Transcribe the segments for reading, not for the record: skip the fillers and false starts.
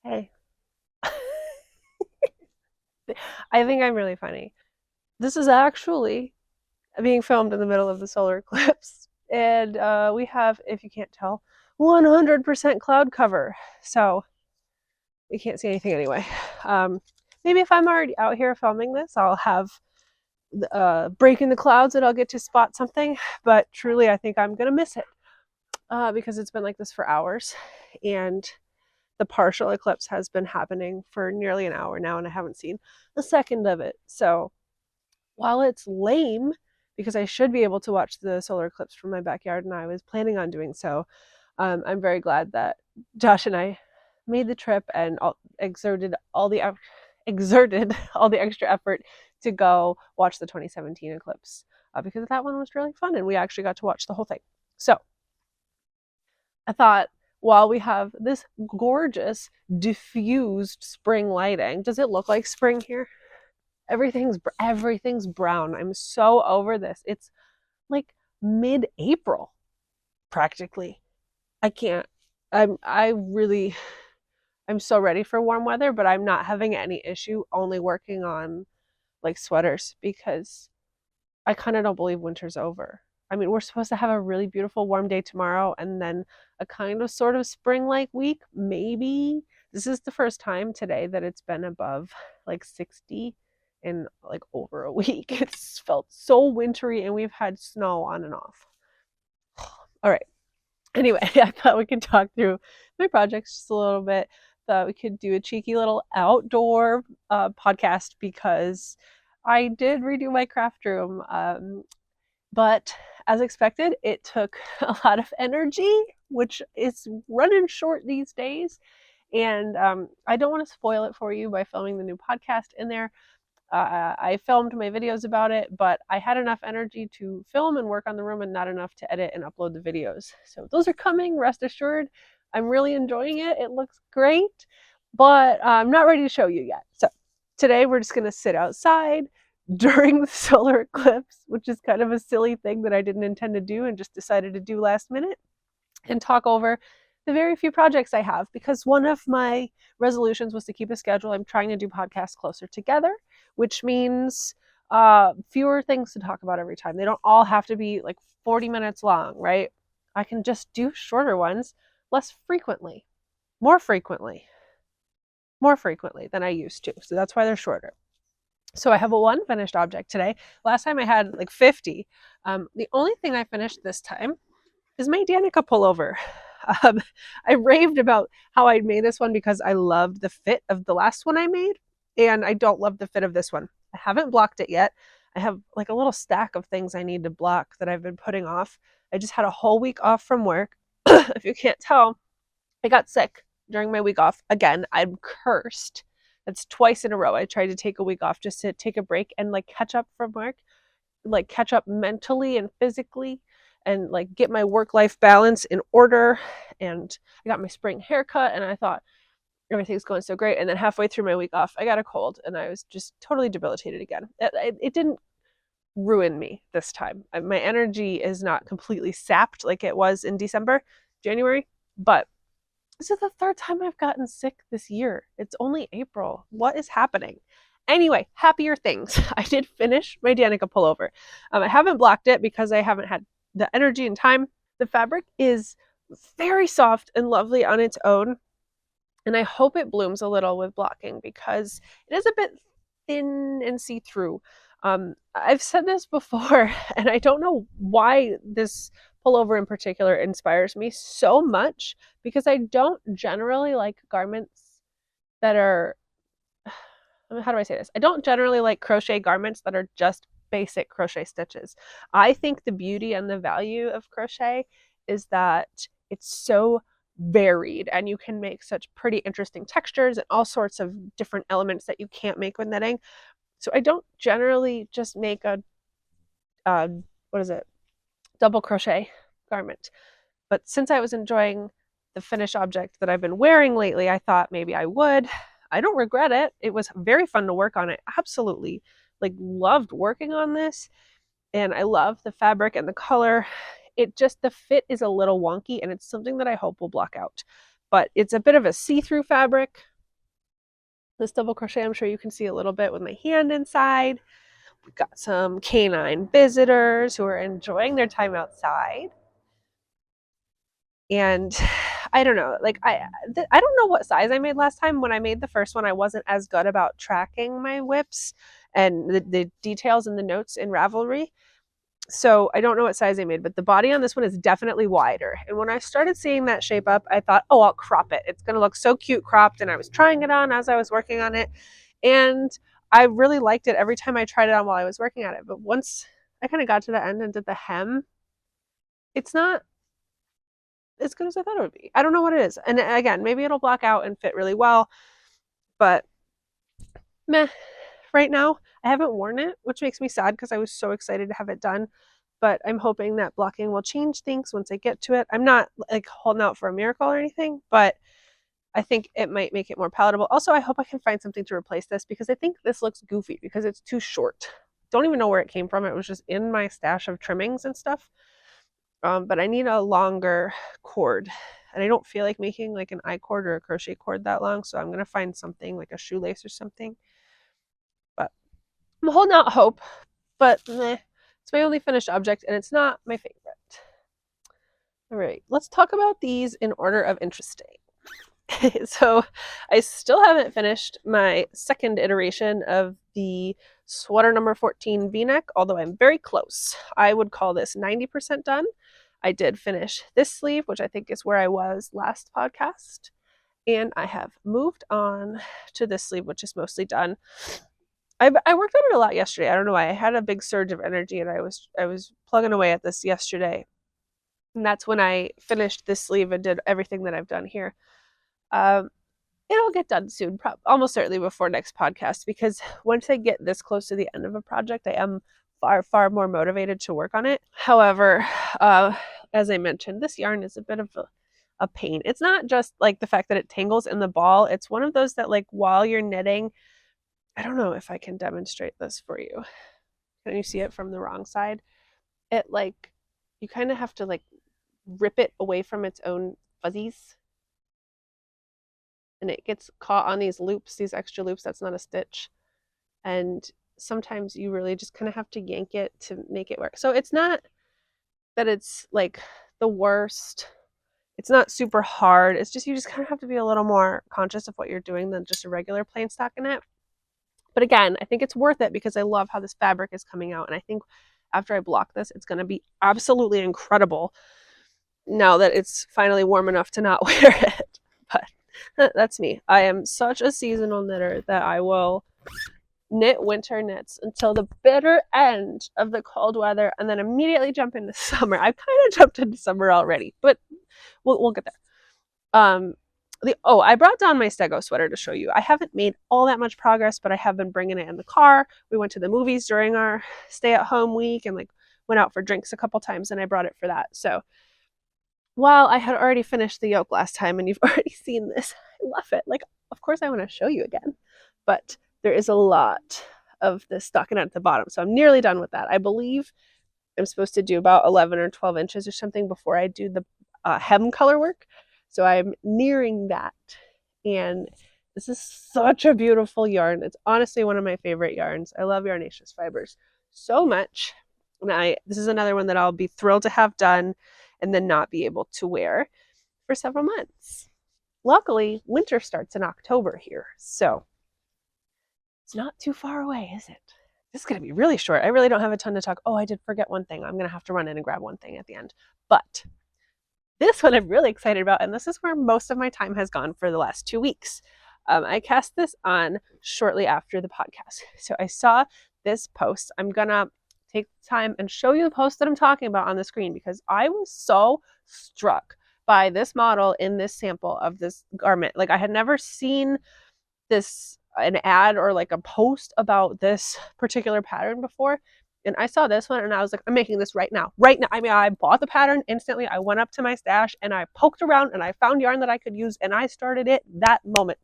Hey. I think I'm really funny. This is actually being filmed in the middle of the solar eclipse. And we have, if you can't tell, 100% cloud cover. So you can't see anything anyway. Um, Maybe if I'm already out here filming this, I'll have break in the clouds and I'll get to spot something. But truly, I think I'm going to miss it because it's been like this for hours. And the partial eclipse has been happening for nearly an hour now, and I haven't seen a second of it. So while it's lame, because I should be able to watch the solar eclipse from my backyard, and I was planning on doing so, I'm very glad that Josh and I made the trip and exerted all the extra effort to go watch the 2017 eclipse because that one was really fun, and we actually got to watch the whole thing. So I thought, while we have this gorgeous diffused spring lighting, does it look like spring here? Everything's brown. I'm so over this. It's like mid-April practically. I can't. I'm so ready for warm weather, but I'm not having any issue only working on like sweaters because I kind of don't believe winter's over. I mean, we're supposed to have a really beautiful warm day tomorrow and then a kind of sort of spring like week. Maybe this is the first time today that it's been above like 60 in like over a week. It's felt so wintry and we've had snow on and off. All right. Anyway, I thought we could talk through my projects just a little bit. Thought we could do a cheeky little outdoor podcast because I did redo my craft room. But as expected, it took a lot of energy, which is running short these days. And I don't want to spoil it for you by filming the new podcast in there. I filmed my videos about it, but I had enough energy to film and work on the room and not enough to edit and upload the videos. So those are coming, rest assured. I'm really enjoying it. It looks great, but I'm not ready to show you yet. So today we're just going to sit outside during the solar eclipse, which is kind of a silly thing that I didn't intend to do and just decided to do last minute, and talk over the very few projects I have, because one of my resolutions was to keep a schedule. I'm trying to do podcasts closer together, which means fewer things to talk about every time. They don't all have to be like 40 minutes long, right? I can just do shorter ones less frequently, more frequently, more frequently than I used to. So that's why they're shorter. So I have a one finished object today. Last time I had like 50. The only thing I finished this time is my Danica pullover. I raved about how I made this one because I loved the fit of the last one I made, and I don't love the fit of this one. I haven't blocked it yet. I have like a little stack of things I need to block that I've been putting off. I just had a whole week off from work. If you can't tell, I got sick during my week off. Again, I'm cursed. That's twice in a row. I tried to take a week off just to take a break and like catch up from work, like catch up mentally and physically, and like get my work-life balance in order. And I got my spring haircut and I thought everything's going so great. And then halfway through my week off, I got a cold and I was just totally debilitated again. It didn't ruin me this time. My energy is not completely sapped like it was in January, but this is the third time I've gotten sick this year. It's only April. What is happening? Anyway, happier things. I did finish my Danica pullover. I haven't blocked it because I haven't had the energy and time. The fabric is very soft and lovely on its own, and I hope it blooms a little with blocking because it is a bit thin and see-through. I've said this before, and I don't know why this pullover in particular inspires me so much, because I don't generally like garments that are, how do I say this? I don't generally like crochet garments that are just basic crochet stitches. I think the beauty and the value of crochet is that it's so varied and you can make such pretty interesting textures and all sorts of different elements that you can't make with knitting. So I don't generally just make a double crochet garment. But since I was enjoying the finished object that I've been wearing lately, I thought maybe I would. I don't regret it. It was very fun to work on it. Absolutely, like, loved working on this, and I love the fabric and the color. It just, the fit is a little wonky, and it's something that I hope will block out. But it's a bit of a see-through fabric, This double crochet, I'm sure you can see a little bit with my hand inside. We've got some canine visitors who are enjoying their time outside. And I don't know, like I don't know what size I made last time. When I made the first one, I wasn't as good about tracking my whips and the details and the notes in Ravelry. So I don't know what size I made, but the body on this one is definitely wider. And when I started seeing that shape up, I thought, oh, I'll crop it. It's going to look so cute cropped. And I was trying it on as I was working on it. And I really liked it every time I tried it on while I was working at it. But once I kind of got to the end and did the hem, it's not as good as I thought it would be. I don't know what it is. And again, maybe it'll block out and fit really well, but meh. Right now, I haven't worn it, which makes me sad because I was so excited to have it done. But I'm hoping that blocking will change things once I get to it. I'm not like holding out for a miracle or anything, but I think it might make it more palatable. Also, I hope I can find something to replace this because I think this looks goofy because it's too short. Don't even know where it came from. It was just in my stash of trimmings and stuff. But I need a longer cord, and I don't feel like making like an I-cord or a crochet cord that long, so I'm going to find something like a shoelace or something. But I'm holding out hope, but meh. It's my only finished object, and it's not my favorite. All right, let's talk about these in order of interesting. So I still haven't finished my second iteration of the sweater number 14 V-neck, although I'm very close. I would call this 90% done. I did finish this sleeve, which I think is where I was last podcast. And I have moved on to this sleeve, which is mostly done. I worked on it a lot yesterday. I don't know why. I had a big surge of energy, and I was plugging away at this yesterday. And that's when I finished this sleeve and did everything that I've done here. It'll get done soon, almost certainly before next podcast, because once I get this close to the end of a project, I am far, far more motivated to work on it. However, as I mentioned, this yarn is a bit of a pain. It's not just like the fact that it tangles in the ball. It's one of those that like while you're knitting, I don't know if I can demonstrate this for you. Can you see it from the wrong side? It like, you kind of have to like rip it away from its own fuzzies. And it gets caught on these loops, these extra loops. That's not a stitch. And sometimes you really just kind of have to yank it to make it work. So it's not that it's like the worst. It's not super hard. It's just, you just kind of have to be a little more conscious of what you're doing than just a regular plain stockinette. But again, I think it's worth it because I love how this fabric is coming out. And I think after I block this, it's going to be absolutely incredible now that it's finally warm enough to not wear it. But that's me. I am such a seasonal knitter that I will knit winter knits until the bitter end of the cold weather and then immediately jump into summer. I've kind of jumped into summer already, but we'll get there. I brought down my Stego sweater to show you. I haven't made all that much progress, but I have been bringing it in the car. We went to the movies during our stay-at-home week and like went out for drinks a couple times, and I brought it for that. So while I had already finished the yoke last time and you've already seen this, I love it. Like, of course I want to show you again, but there is a lot of this stockinette at the bottom. So I'm nearly done with that. I believe I'm supposed to do about 11 or 12 inches or something before I do the hem color work. So I'm nearing that. And this is such a beautiful yarn. It's honestly one of my favorite yarns. I love Yarnaceous Fibers so much. And this is another one that I'll be thrilled to have done and then not be able to wear for several months. Luckily, winter starts in October here, so it's not too far away, is it? This is going to be really short. I really don't have a ton to talk. Oh, I did forget one thing. I'm going to have to run in and grab one thing at the end. But this one I'm really excited about, and this is where most of my time has gone for the last 2 weeks. I cast this on shortly after the podcast. So I saw this post. I'm going to take the time and show you the post that I'm talking about on the screen because I was so struck by this model in this sample of this garment. Like I had never seen an ad or like a post about this particular pattern before. And I saw this one and I was like, I'm making this right now. I mean, I bought the pattern instantly. I went up to my stash and I poked around and I found yarn that I could use and I started it that moment.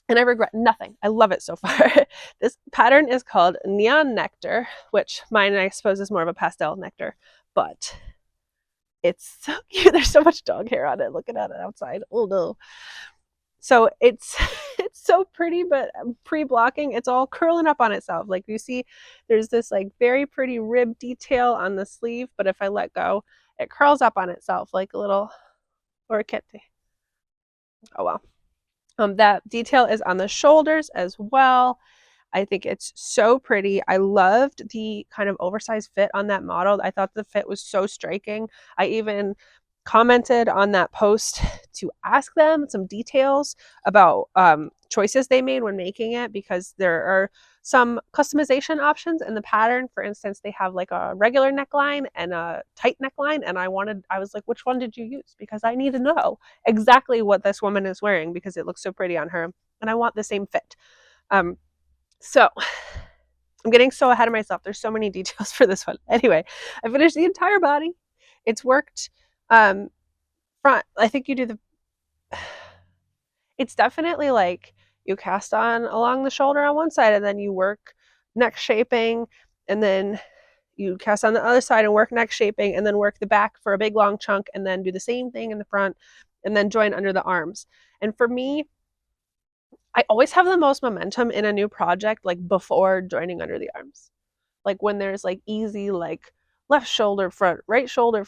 And I regret nothing. I love it so far. This pattern is called Neon Nectar, which mine, I suppose, is more of a pastel nectar, but it's so cute. There's so much dog hair on it. Looking at it outside. Oh no. So it's it's so pretty, but pre-blocking, it's all curling up on itself. Like you see, there's this like very pretty rib detail on the sleeve, but if I let go, it curls up on itself like a little orchid. Oh well. That detail is on the shoulders as well. I think it's so pretty. I loved the kind of oversized fit on that model. I thought the fit was so striking. I even commented on that post to ask them some details about choices they made when making it, because there are some customization options in the pattern. For instance, they have like a regular neckline and a tight neckline, and I was like, which one did you use? Because I need to know exactly what this woman is wearing because it looks so pretty on her, and I want the same fit. So I'm getting so ahead of myself. There's so many details for this one. Anyway, I finished the entire body. It's worked front. I think you do the, it's definitely like you cast on along the shoulder on one side and then you work neck shaping, and then you cast on the other side and work neck shaping, and then work the back for a big long chunk, and then do the same thing in the front, and then join under the arms. And for me, I always have the most momentum in a new project like before joining under the arms. Like when there's like easy like left shoulder front, left shoulder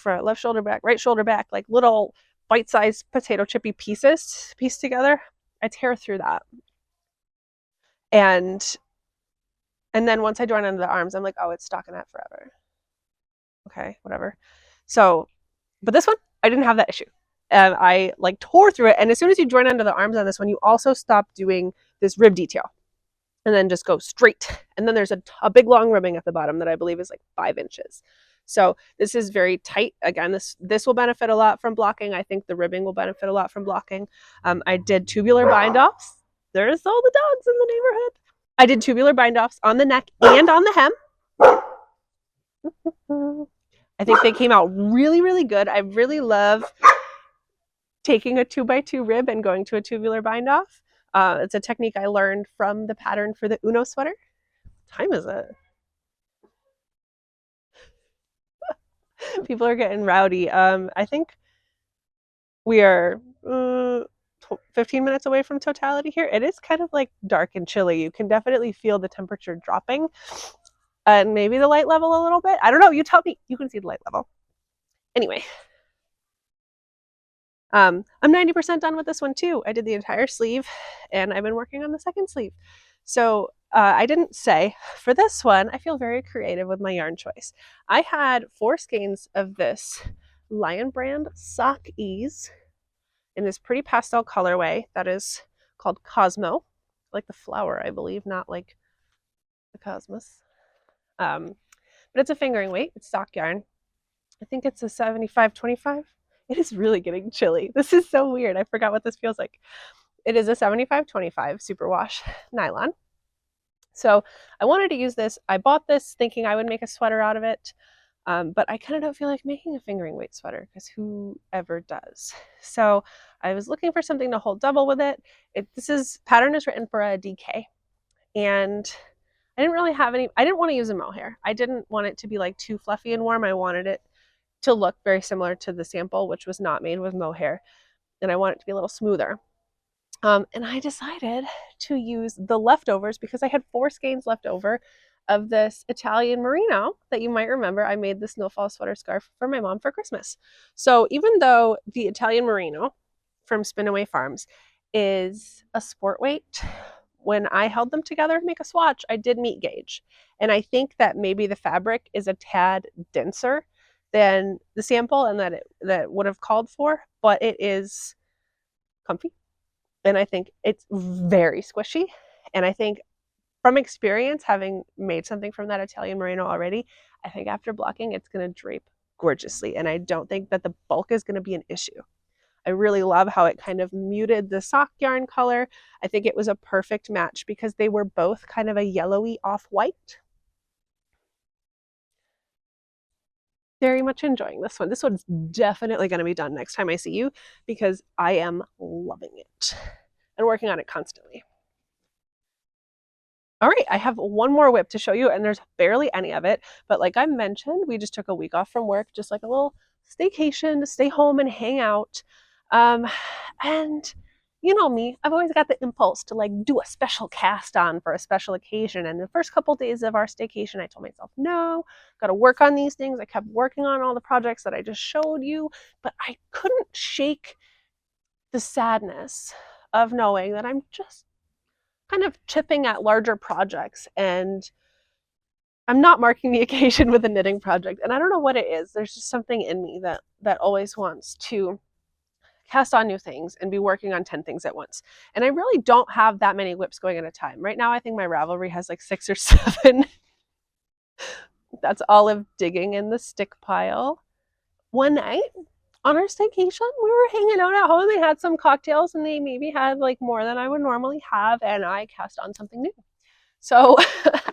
back, right shoulder back, like little bite-sized potato chippy pieces pieced together, I tear through that. And then once I join under the arms, I'm like, oh, it's stockinette forever. Okay, whatever. So, but this one, I didn't have that issue. I like tore through it. And as soon as you join under the arms on this one, you also stop doing this rib detail and then just go straight. And then there's a big long ribbing at the bottom that I believe is like 5 inches. So this is very tight. Again, this will benefit a lot from blocking. I think the ribbing will benefit a lot from blocking. I did tubular bind offs. There's all the dogs in the neighborhood. I did tubular bind offs on the neck and on the hem. I think they came out really, really good. I really love taking a 2x2 rib and going to a tubular bind off. It's a technique I learned from the pattern for the Uno sweater. What time is it? People are getting rowdy. I think we are 15 minutes away from totality here. It is kind of like dark and chilly. You can definitely feel the temperature dropping and maybe the light level a little bit. I don't know. You tell me. You can see the light level. Anyway, I'm 90% done with this one too. I did the entire sleeve and I've been working on the second sleeve. So I didn't say, for this one, I feel very creative with my yarn choice. I had 4 skeins of this Lion brand Sock Ease in this pretty pastel colorway that is called Cosmo, like the flower, I believe, not like the cosmos. But it's a fingering weight. It's sock yarn. I think it's a 75-25. It is really getting chilly. This is so weird. I forgot what this feels like. It is a 75-25 superwash nylon. So I wanted to use this. I bought this thinking I would make a sweater out of it, but I kind of don't feel like making a fingering weight sweater because who ever does? So I was looking for something to hold double with it. This pattern is written for a DK, and I didn't really have any. I didn't want to use a mohair. I didn't want it to be like too fluffy and warm. I wanted it to look very similar to the sample, which was not made with mohair, and I want it to be a little smoother. And I decided to use the leftovers because I had 4 skeins left over of this Italian merino that you might remember. I made the snowfall sweater scarf for my mom for Christmas. So even though the Italian merino from Spinaway Farms is a sport weight, when I held them together to make a swatch, I did meat gauge. And I think that maybe the fabric is a tad denser than the sample and that would have called for, but it is comfy. And I think it's very squishy. And I think from experience, having made something from that Italian merino already, I think after blocking, it's going to drape gorgeously. And I don't think that the bulk is going to be an issue. I really love how it kind of muted the sock yarn color. I think it was a perfect match because they were both kind of a yellowy off-white. Very much enjoying this one. This one's definitely going to be done next time I see you because I am loving it and working on it constantly. All right, I have one more WIP to show you, and there's barely any of it. But like I mentioned, we just took a week off from work, just like a little staycation to stay home and hang out. And you know me, I've always got the impulse to like do a special cast on for a special occasion. And the first couple days of our staycation, I told myself, no, got to work on these things. I kept working on all the projects that I just showed you, but I couldn't shake the sadness of knowing that I'm just kind of chipping at larger projects, and I'm not marking the occasion with a knitting project. And I don't know what it is. There's just something in me that always wants to cast on new things and be working on 10 things at once. And I really don't have that many whips going at a time. Right now, I think my Ravelry has like 6 or 7. That's Olive digging in the stick pile. One night on our staycation, we were hanging out at home. They had some cocktails and they maybe had like more than I would normally have. And I cast on something new. So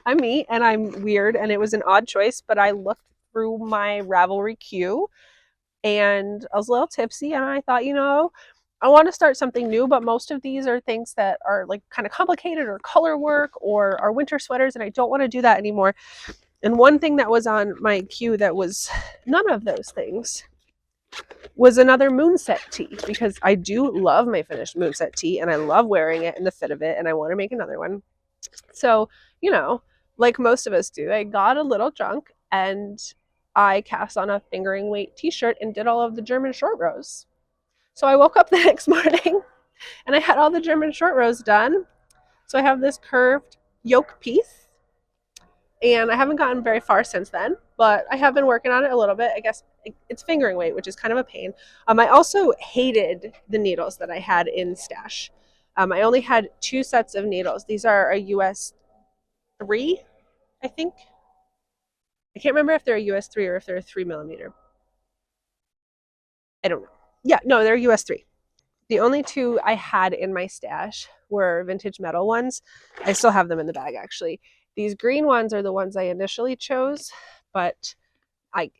I'm me and I'm weird and it was an odd choice, but I looked through my Ravelry queue and I was a little tipsy and I thought, you know, I want to start something new, but most of these are things that are like kind of complicated or color work or are winter sweaters, and I don't want to do that anymore. And one thing that was on my queue that was none of those things was another moonset tee, because I do love my finished moonset tee and I love wearing it and the fit of it, and I want to make another one. So, you know, like most of us do, I got a little drunk and I cast on a fingering weight t-shirt and did all of the German short rows. So I woke up the next morning and I had all the German short rows done. So I have this curved yoke piece, and I haven't gotten very far since then, but I have been working on it a little bit. I guess it's fingering weight, which is kind of a pain. I also hated the needles that I had in stash. I only had 2 sets of needles. These are a US 3, I think. I can't remember if they're a US 3 or if they're a 3mm. I don't know. Yeah, no, they're US 3. The only 2 I had in my stash were vintage metal ones. I still have them in the bag, actually. These green ones are the ones I initially chose, but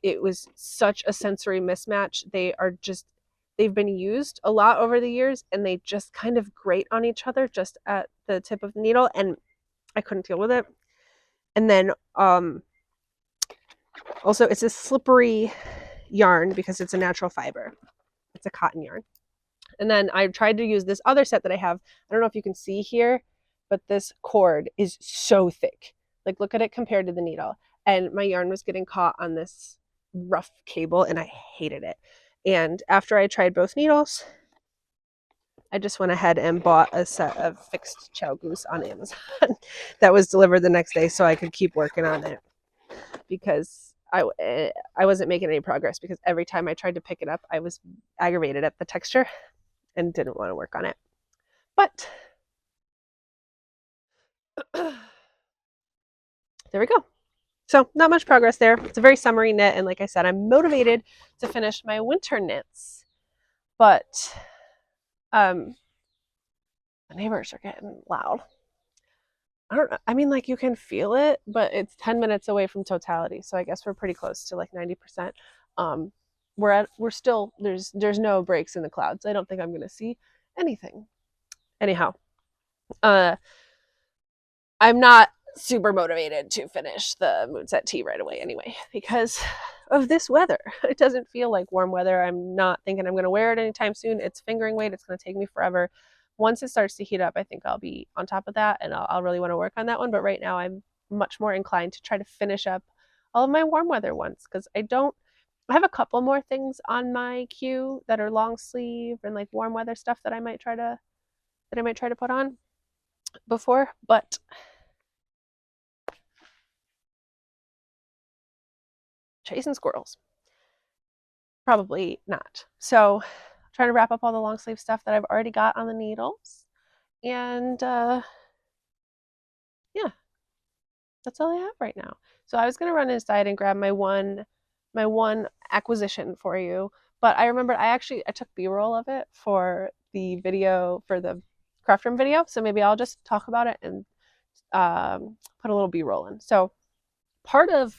it was such a sensory mismatch. They've been used a lot over the years, and they just kind of grate on each other just at the tip of the needle, and I couldn't deal with it. And then also it's a slippery yarn because it's a natural fiber. It's a cotton yarn. And then I tried to use this other set that I have. I don't know if you can see here, but this cord is so thick. Like, look at it compared to the needle. And my yarn was getting caught on this rough cable and I hated it. And after I tried both needles, I just went ahead and bought a set of fixed chow goose on Amazon that was delivered the next day so I could keep working on it, because I wasn't making any progress, because every time I tried to pick it up, I was aggravated at the texture and didn't want to work on it. But there we go. So not much progress there. It's a very summery knit, and like I said, I'm motivated to finish my winter knits. But the neighbors are getting loud. I mean, like, you can feel it, but it's 10 minutes away from totality. So I guess we're pretty close to like 90%. We're still, there's no breaks in the clouds. I don't think I'm going to see anything. Anyhow, I'm not super motivated to finish the moonset tee right away anyway, because of this weather. It doesn't feel like warm weather. I'm not thinking I'm going to wear it anytime soon. It's fingering weight. It's going to take me forever. Once it starts to heat up, I think I'll be on top of that, and I'll really want to work on that one. But right now, I'm much more inclined to try to finish up all of my warm weather ones, because I have a couple more things on my queue that are long sleeve and like warm weather stuff that I might try to put on before, but chasing squirrels, probably not. So trying to wrap up all the long sleeve stuff that I've already got on the needles, and yeah, that's all I have right now. So I was gonna run inside and grab my one acquisition for you, but I remembered I took B-roll of it for the video, for the craft room video, so maybe I'll just talk about it and put a little B-roll in. So part of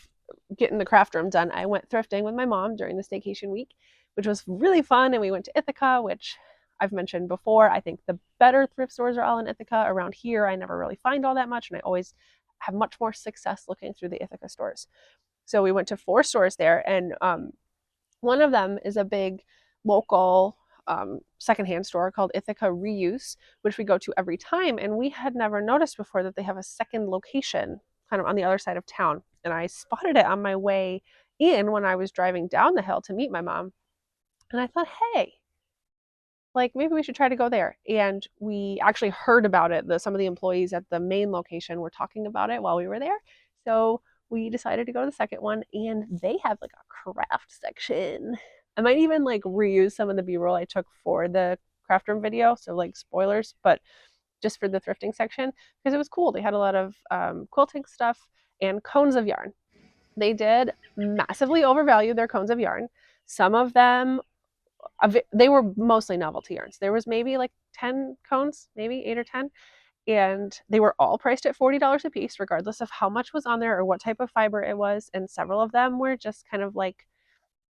getting the craft room done, I went thrifting with my mom during the staycation week, which was really fun. And we went to Ithaca, which I've mentioned before. I think the better thrift stores are all in Ithaca. Around here, I never really find all that much, and I always have much more success looking through the Ithaca stores. So we went to 4 stores there, and one of them is a big local secondhand store called Ithaca Reuse, which we go to every time. And we had never noticed before that they have a second location kind of on the other side of town. And I spotted it on my way in when I was driving down the hill to meet my mom. And I thought, hey, like maybe we should try to go there. And we actually heard about it. Some of the employees at the main location were talking about it while we were there. So we decided to go to the second one, and they have like a craft section. I might even like reuse some of the B-roll I took for the craft room video, so like spoilers, but just for the thrifting section, because it was cool. They had a lot of quilting stuff and cones of yarn. They did massively overvalue their cones of yarn. Some of them, they were mostly novelty yarns. There was maybe like 10 cones, maybe 8 or 10, and they were all priced at $40 a piece, regardless of how much was on there or what type of fiber it was. And several of them were just kind of like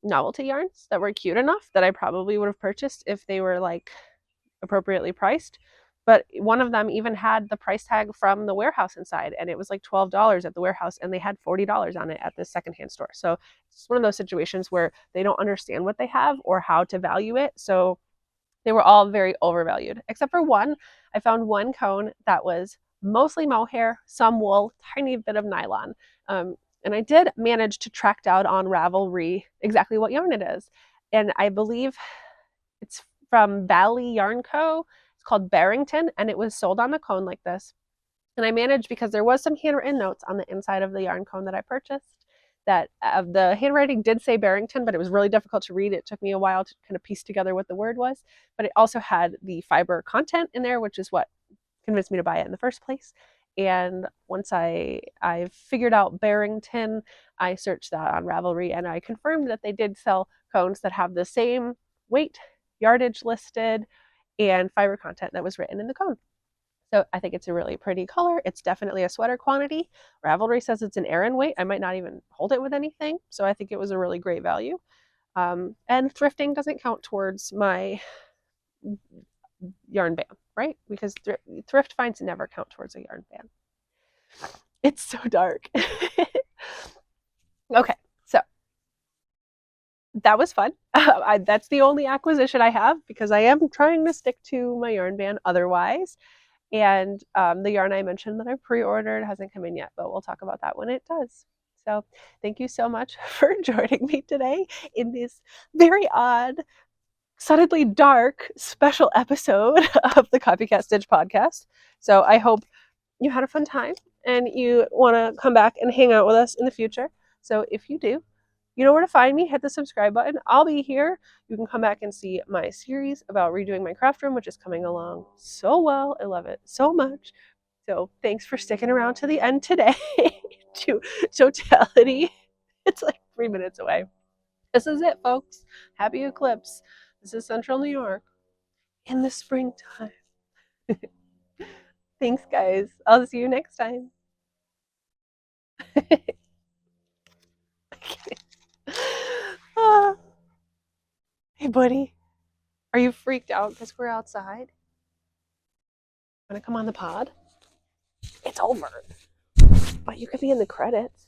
novelty yarns that were cute enough that I probably would have purchased if they were like appropriately priced. But one of them even had the price tag from the warehouse inside, and it was like $12 at the warehouse, and they had $40 on it at the secondhand store. So it's one of those situations where they don't understand what they have or how to value it. So they were all very overvalued, except for one. I found one cone that was mostly mohair, some wool, tiny bit of nylon. And I did manage to track down on Ravelry exactly what yarn it is. And I believe it's from Valley Yarn Co. It's called Barrington, and it was sold on the cone like this. And I managed, because there was some handwritten notes on the inside of the yarn cone that I purchased, that the handwriting did say Barrington, but it was really difficult to read. It took me a while to kind of piece together what the word was, but it also had the fiber content in there, which is what convinced me to buy it in the first place. And once I figured out Barrington, I searched that on Ravelry, and I confirmed that they did sell cones that have the same weight, yardage listed, and fiber content that was written in the cone. So I think it's a really pretty color. It's definitely a sweater quantity. Ravelry says it's an Aran weight. I might not even hold it with anything. So I think it was a really great value. And thrifting doesn't count towards my yarn ban, right? Because thrift finds never count towards a yarn ban. It's so dark. Okay, so that was fun. That's the only acquisition I have, because I am trying to stick to my yarn ban otherwise. And the yarn I mentioned that I pre-ordered hasn't come in yet, but we'll talk about that when it does. So thank you so much for joining me today in this very odd, suddenly dark special episode of the Copycat Stitch podcast. So I hope you had a fun time and you want to come back and hang out with us in the future. So if you do, you know where to find me. Hit the subscribe button. I'll be here. You can come back and see my series about redoing my craft room, which is coming along so well. I love it so much. So thanks for sticking around to the end today. To totality. It's like 3 minutes away. This is it, folks. Happy Eclipse. This is Central New York in the springtime. Thanks, guys. I'll see you next time. Hey, buddy. Are you freaked out because we're outside? Want to come on the pod? It's over. But you could be in the credits.